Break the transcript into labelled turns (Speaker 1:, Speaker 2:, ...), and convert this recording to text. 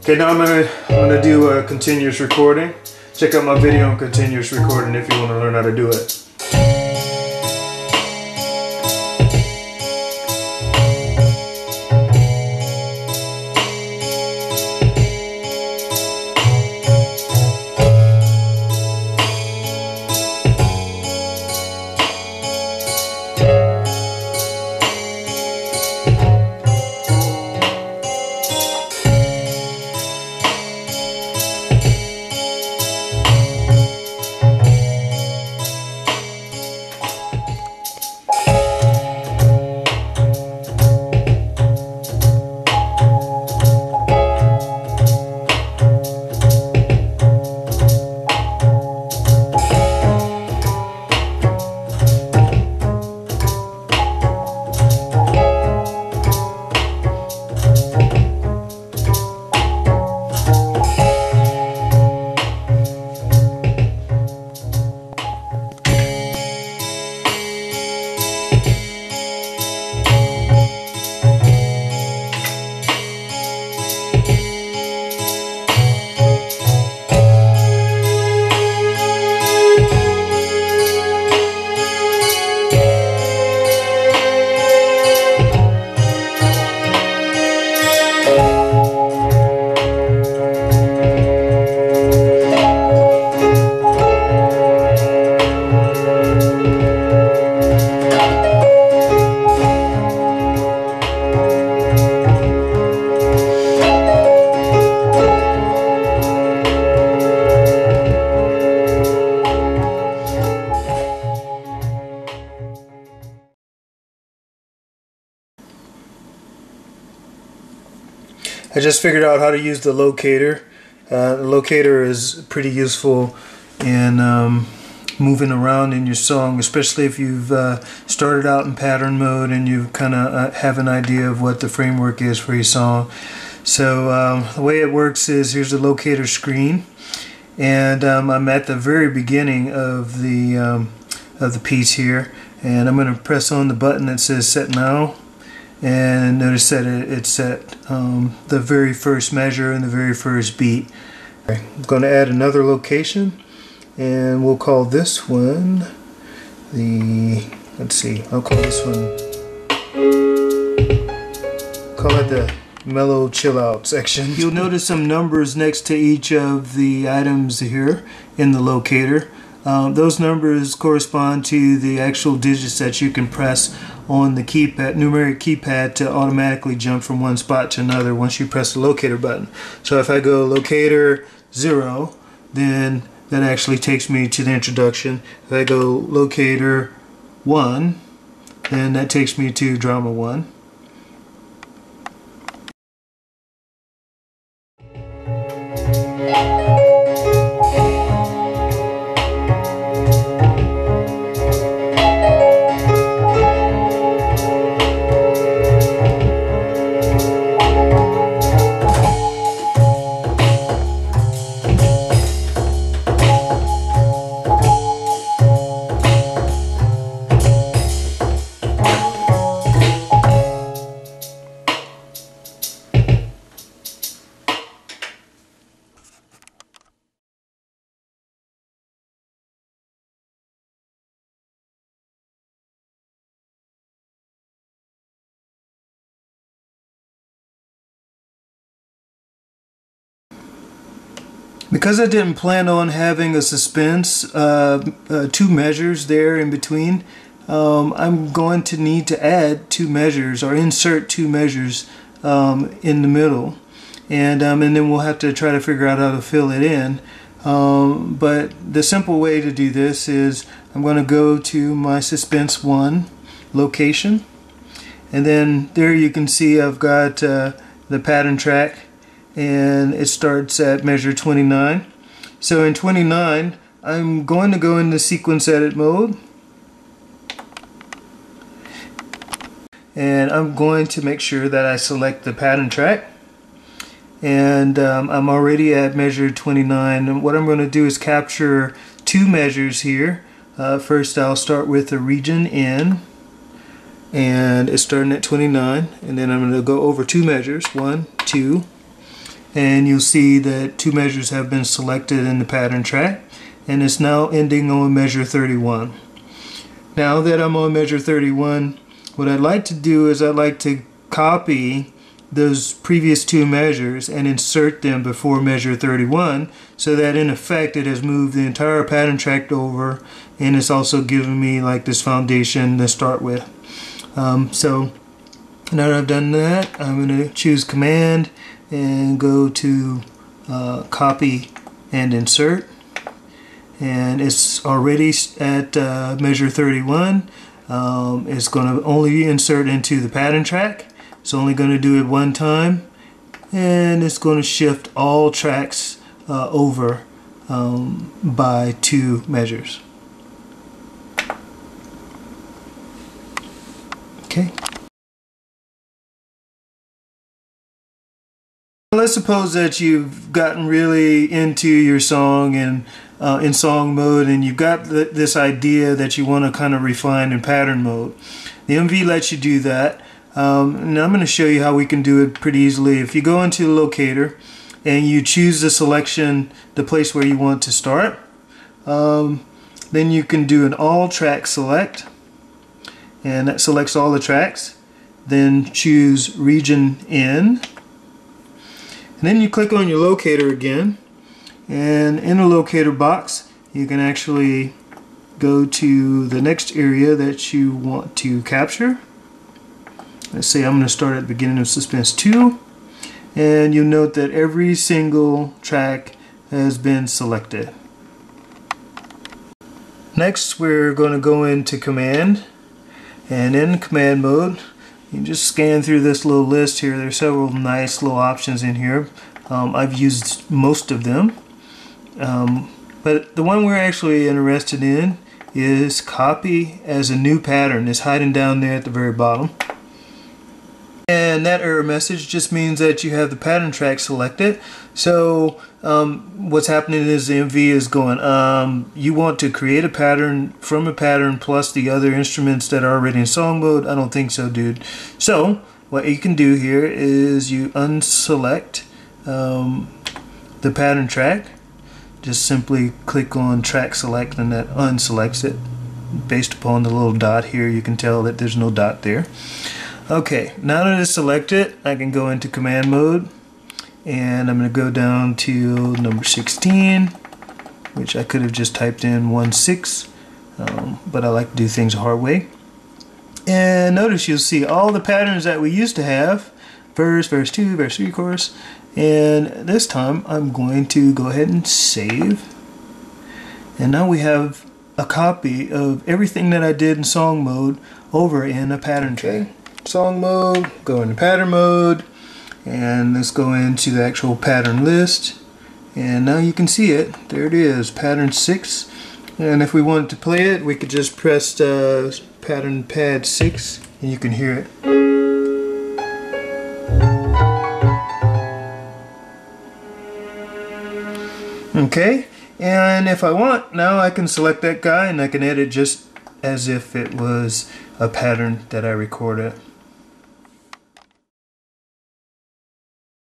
Speaker 1: Okay, now I'm gonna do a continuous recording. Check out my video on continuous recording if you want to learn how to do it. I just figured out how to use the locator. The locator is pretty useful in moving around in your song, especially if you've started out in pattern mode and you kind of have an idea of what the framework is for your song. So the way it works is here's the locator screen, and I'm at the very beginning of the piece here, and I'm going to press on the button that says Set Now. And notice that it's set the very first measure and the very first beat. I'm going to add another location, and we'll call this one let's see, I'll call this one, call it the Mellow Chill Out section. You'll notice some numbers next to each of the items here in the locator. Those numbers correspond to the actual digits that you can press on the keypad, numeric keypad, to automatically jump from one spot to another once you press the locator button. So if I go locator 0, then that actually takes me to the introduction. If I go locator 1, then that takes me to drama 1. Because I didn't plan on having a suspense, 2 measures there in between, I'm going to need to add 2 measures or insert 2 measures in the middle, and then we'll have to try to figure out how to fill it in. But the simple way to do this is I'm going to go to my suspense 1 location, and then there you can see I've got the pattern track, and it starts at measure 29. So in 29, I'm going to go into sequence edit mode, and I'm going to make sure that I select the pattern track, and I'm already at measure 29, and what I'm going to do is capture 2 measures here. First I'll start with the region N, and it's starting at 29, and then I'm going to go over 2 measures, 1, 2, and you'll see that 2 measures have been selected in the pattern track, and it's now ending on measure 31. Now that I'm on measure 31, what I'd like to do is I'd like to copy those previous 2 measures and insert them before measure 31, so that in effect it has moved the entire pattern track over, and it's also giving me like this foundation to start with. So now that I've done that, I'm going to choose Command and go to copy and insert, and it's already at measure 31. It's going to only insert into the pattern track. It's only going to do it 1 time, and it's going to shift all tracks over by 2 measures. Okay. Let's suppose that you've gotten really into your song and in song mode, and you've got this idea that you want to kind of refine in pattern mode. The MV lets you do that. And I'm going to show you how we can do it pretty easily. If you go into the locator and you choose the selection, the place where you want to start, then you can do an all track select, and that selects all the tracks. Then choose region in, and then you click on your locator again, and in the locator box you can actually go to the next area that you want to capture. Let's say I'm going to start at the beginning of Suspense 2, and you'll note that every single track has been selected. Next, we're going to go into Command, and in Command mode you can just scan through this little list here. There's several nice little options in here. I've used most of them, but the one we're actually interested in is Copy as a New Pattern. It's hiding down there at the very bottom. And that error message just means that you have the pattern track selected. So what's happening is the MV is going, you want to create a pattern from a pattern plus the other instruments that are already in song mode? I don't think so, dude. So what you can do here is you unselect the pattern track. Just simply click on track select, and that unselects it. Based upon the little dot here, you can tell that there's no dot there. Okay, now that it's selected, I can go into Command mode, and I'm going to go down to number 16, which I could have just typed in 1/6, but I like to do things the hard way. And notice you'll see all the patterns that we used to have: verse, verse 2, verse 3, chorus. And this time I'm going to go ahead and save, and now we have a copy of everything that I did in song mode over in a pattern track. Song mode, go into pattern mode, and let's go into the actual pattern list, and now you can see it. There it is, pattern 6. And if we wanted to play it, we could just press pattern pad 6, and you can hear it. Okay, and if I want, now I can select that guy and I can edit just as if it was a pattern that I recorded.